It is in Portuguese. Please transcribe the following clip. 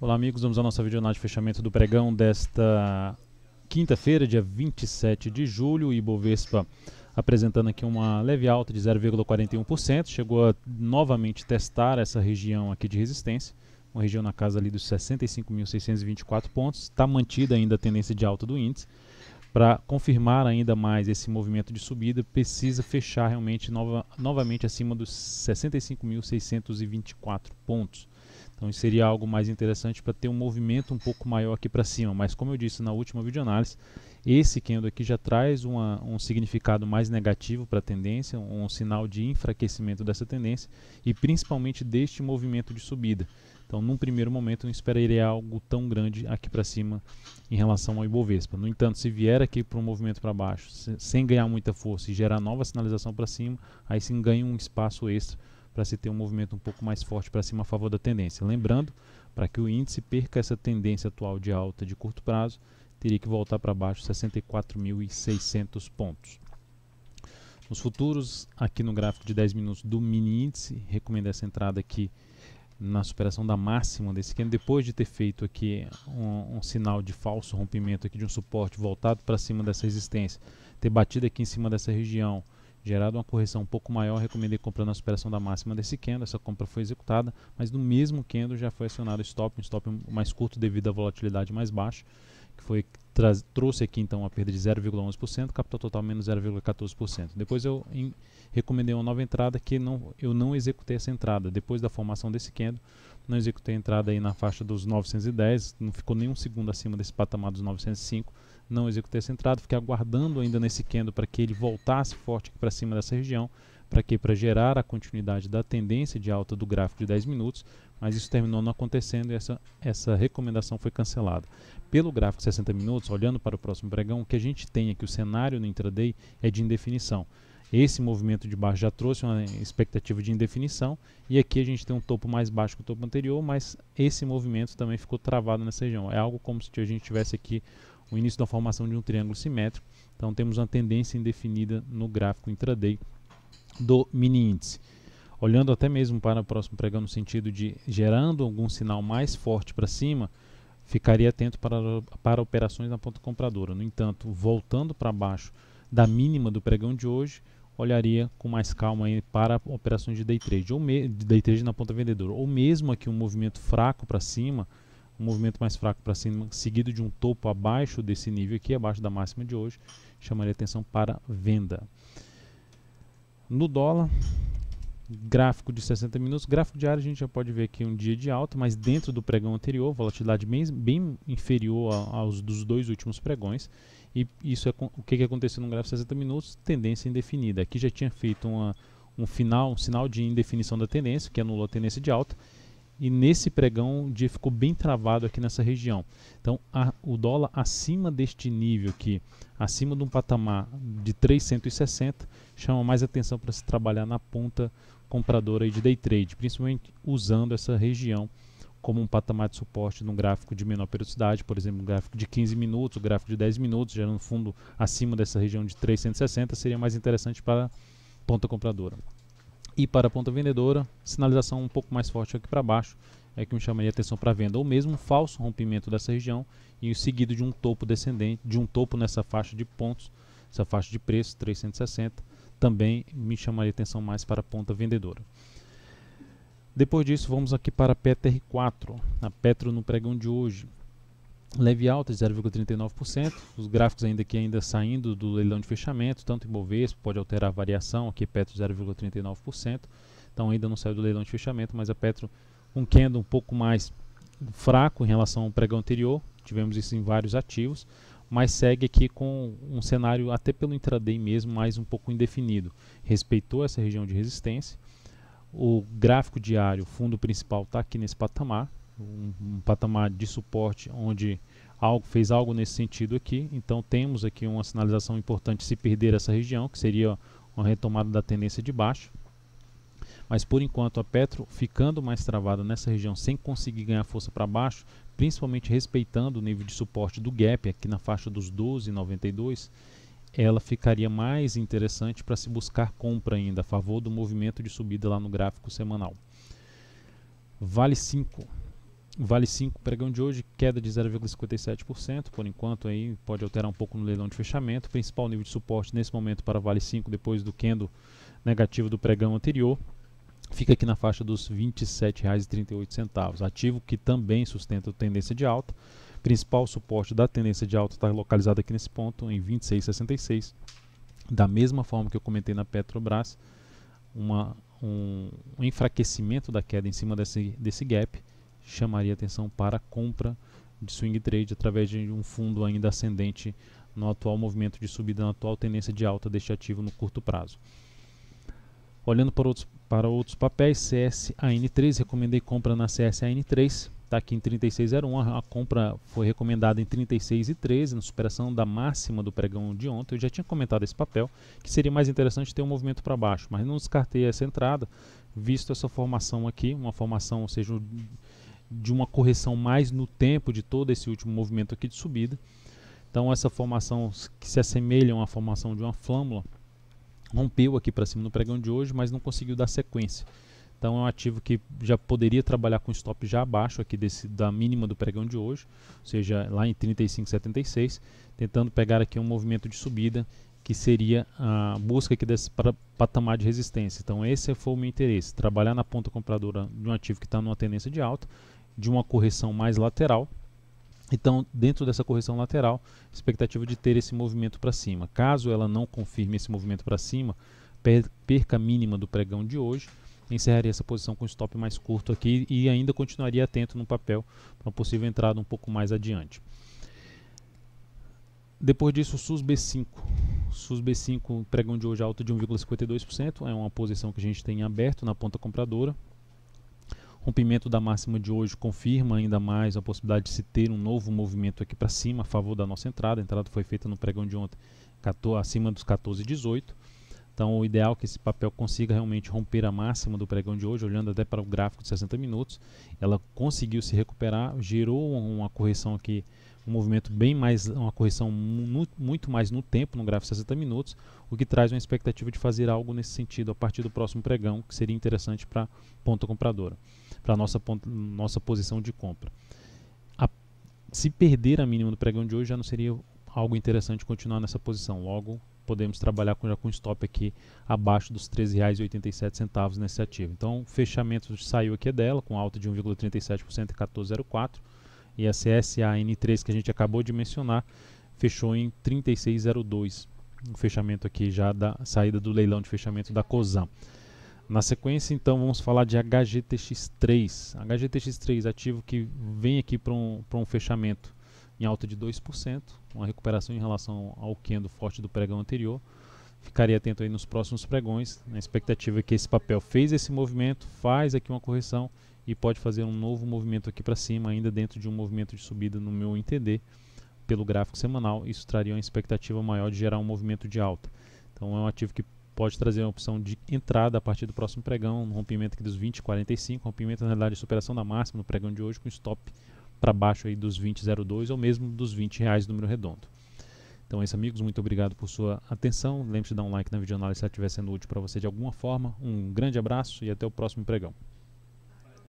Olá amigos, vamos à nossa videoanálise de fechamento do pregão desta quinta-feira, dia 27 de julho. O Ibovespa apresentando aqui uma leve alta de 0,41%, chegou a novamente testar essa região aqui de resistência, uma região na casa ali dos 65.624 pontos, está mantida ainda a tendência de alta do índice. Para confirmar ainda mais esse movimento de subida, precisa fechar realmente novamente acima dos 65.624 pontos. Então isso seria algo mais interessante para ter um movimento um pouco maior aqui para cima, mas como eu disse na última videoanálise, esse candle aqui já traz um significado mais negativo para a tendência, um sinal de enfraquecimento dessa tendência e principalmente deste movimento de subida. Então, num primeiro momento, não esperaria algo tão grande aqui para cima em relação ao Ibovespa. No entanto, se vier aqui para um movimento para baixo, sem ganhar muita força e gerar nova sinalização para cima, aí sim ganha um espaço extra para se ter um movimento um pouco mais forte para cima a favor da tendência. Lembrando, para que o índice perca essa tendência atual de alta de curto prazo, teria que voltar para baixo 64.600 pontos. Nos futuros, aqui no gráfico de 10 minutos do mini índice, recomendo essa entrada aqui na superação da máxima desse candle, depois de ter feito aqui um sinal de falso rompimento aqui de um suporte voltado para cima dessa resistência, ter batido aqui em cima dessa região, gerado uma correção um pouco maior, recomendei comprar na superação da máxima desse candle. Essa compra foi executada, mas no mesmo candle já foi acionado o stop, um stop mais curto devido à volatilidade mais baixa, que trouxe aqui então uma perda de 0,11%, capital total menos 0,14%. Depois eu recomendei uma nova entrada que eu não executei essa entrada. Depois da formação desse candle, não executei a entrada aí na faixa dos 910, não ficou nem um segundo acima desse patamar dos 905, não executei essa entrada, fiquei aguardando ainda nesse candle para que ele voltasse forte para cima dessa região, para gerar a continuidade da tendência de alta do gráfico de 10 minutos, mas isso terminou não acontecendo e essa recomendação foi cancelada. Pelo gráfico de 60 minutos, olhando para o próximo pregão, o que a gente tem aqui, o cenário no intraday é de indefinição. Esse movimento de baixo já trouxe uma expectativa de indefinição e aqui a gente tem um topo mais baixo que o topo anterior, mas esse movimento também ficou travado nessa região. É algo como se a gente tivesse aqui o início da formação de um triângulo simétrico, então temos uma tendência indefinida no gráfico intraday do mini índice. Olhando até mesmo para o próximo pregão no sentido de gerando algum sinal mais forte para cima, ficaria atento para operações na ponta compradora. No entanto, voltando para baixo da mínima do pregão de hoje, olharia com mais calma aí para operações de day trade, day trade na ponta vendedora, ou mesmo aqui um movimento fraco para cima, um movimento mais fraco para cima, seguido de um topo abaixo desse nível aqui, abaixo da máxima de hoje, chamaria atenção para venda. No dólar, gráfico de 60 minutos, gráfico diário a gente já pode ver aqui um dia de alta, mas dentro do pregão anterior, volatilidade bem inferior aos dos dois últimos pregões, e isso é o que aconteceu no gráfico de 60 minutos, tendência indefinida. Aqui já tinha feito um sinal de indefinição da tendência, que anulou a tendência de alta, e nesse pregão o dia ficou bem travado aqui nessa região. Então o dólar acima deste nível aqui, acima de um patamar de 360, chama mais atenção para se trabalhar na ponta compradora aí de day trade, principalmente usando essa região como um patamar de suporte num gráfico de menor periodicidade, por exemplo, um gráfico de 15 minutos, um gráfico de 10 minutos, gerando fundo acima dessa região de 360, seria mais interessante para a ponta compradora. E para a ponta vendedora, sinalização um pouco mais forte aqui para baixo, é que me chamaria a atenção para venda, ou mesmo um falso rompimento dessa região e seguido de um topo descendente, de um topo nessa faixa de pontos, essa faixa de preço, 360, também me chamaria a atenção mais para a ponta vendedora. Depois disso, vamos aqui para a PETR4, a Petro no pregão de hoje. Leve alta de 0,39%, os gráficos ainda saindo do leilão de fechamento, tanto Ibovespa pode alterar a variação, aqui Petro 0,39%, então ainda não saiu do leilão de fechamento, mas a Petro um candle um pouco mais fraco em relação ao pregão anterior, tivemos isso em vários ativos, mas segue aqui com um cenário até pelo intraday mesmo, mais um pouco indefinido, respeitou essa região de resistência, o gráfico diário, o fundo principal está aqui nesse patamar, um patamar de suporte onde fez algo nesse sentido aqui, então temos aqui uma sinalização importante se perder essa região, que seria uma retomada da tendência de baixo, mas por enquanto a Petro ficando mais travada nessa região sem conseguir ganhar força para baixo, principalmente respeitando o nível de suporte do gap aqui na faixa dos 12,92, ela ficaria mais interessante para se buscar compra ainda a favor do movimento de subida lá no gráfico semanal. Vale 5 Vale 5, pregão de hoje, queda de 0,57%, por enquanto aí pode alterar um pouco no leilão de fechamento. Principal nível de suporte nesse momento para Vale 5, depois do candle negativo do pregão anterior, fica aqui na faixa dos R$ 27,38. Ativo que também sustenta a tendência de alta. Principal suporte da tendência de alta está localizado aqui nesse ponto, em 26,66. Da mesma forma que eu comentei na Petrobras, um enfraquecimento da queda em cima desse gap chamaria atenção para a compra de swing trade através de um fundo ainda ascendente no atual movimento de subida, na atual tendência de alta deste ativo no curto prazo. Olhando para outros papéis, CSAN3, recomendei compra na CSAN3, está aqui em 36,01, a compra foi recomendada em 36,13, na superação da máxima do pregão de ontem. Eu já tinha comentado esse papel, que seria mais interessante ter um movimento para baixo, mas não descartei essa entrada, visto essa formação aqui, uma formação, ou seja, de uma correção mais no tempo de todo esse último movimento aqui de subida. Então essa formação que se assemelha a uma formação de uma flâmula, rompeu aqui para cima no pregão de hoje, mas não conseguiu dar sequência. Então é um ativo que já poderia trabalhar com stop já abaixo aqui da mínima do pregão de hoje, ou seja, lá em 35,76, tentando pegar aqui um movimento de subida que seria a busca aqui desse patamar de resistência. Então esse foi o meu interesse, trabalhar na ponta compradora de um ativo que está numa tendência de alta, de uma correção mais lateral. Então, dentro dessa correção lateral, expectativa de ter esse movimento para cima. Caso ela não confirme esse movimento para cima, perca a mínima do pregão de hoje, encerraria essa posição com stop mais curto aqui e ainda continuaria atento no papel para uma possível entrada um pouco mais adiante. Depois disso, o SUSB5. SUSB5, pregão de hoje alta de 1,52%, é uma posição que a gente tem aberto na ponta compradora. Rompimento da máxima de hoje confirma ainda mais a possibilidade de se ter um novo movimento aqui para cima a favor da nossa entrada. A entrada foi feita no pregão de ontem acima dos 14,18. Então o ideal é que esse papel consiga realmente romper a máxima do pregão de hoje, olhando até para o gráfico de 60 minutos. Ela conseguiu se recuperar, gerou uma correção aqui, um movimento bem mais, uma correção muito mais no tempo no gráfico de 60 minutos, o que traz uma expectativa de fazer algo nesse sentido a partir do próximo pregão, que seria interessante para a ponta compradora, para a nossa posição de compra. Se perder a mínima do pregão de hoje, já não seria algo interessante continuar nessa posição. Logo, podemos trabalhar já com stop aqui abaixo dos R$ 13,87 nesse ativo. Então, o fechamento saiu aqui dela, com alta de 1,37% e 14,04%. E a CSAN3, que a gente acabou de mencionar, fechou em 36,02. O fechamento aqui já da saída do leilão de fechamento da Cosan. Na sequência, então, vamos falar de HGTX3. HGTX3, ativo que vem aqui para um fechamento em alta de 2%, uma recuperação em relação ao candle forte do pregão anterior. Ficaria atento aí nos próximos pregões, na expectativa que esse papel fez esse movimento, faz aqui uma correção e pode fazer um novo movimento aqui para cima, ainda dentro de um movimento de subida, no meu entender, pelo gráfico semanal. Isso traria uma expectativa maior de gerar um movimento de alta. Então é um ativo que pode trazer uma opção de entrada a partir do próximo pregão, no rompimento aqui dos 20,45, rompimento na realidade de superação da máxima no pregão de hoje, com stop para baixo aí dos 20,02 ou mesmo dos R$ 20 número redondo. Então é isso, amigos, muito obrigado por sua atenção. Lembre-se de dar um like na videoanálise se ela estiver sendo útil para você de alguma forma. Um grande abraço e até o próximo pregão.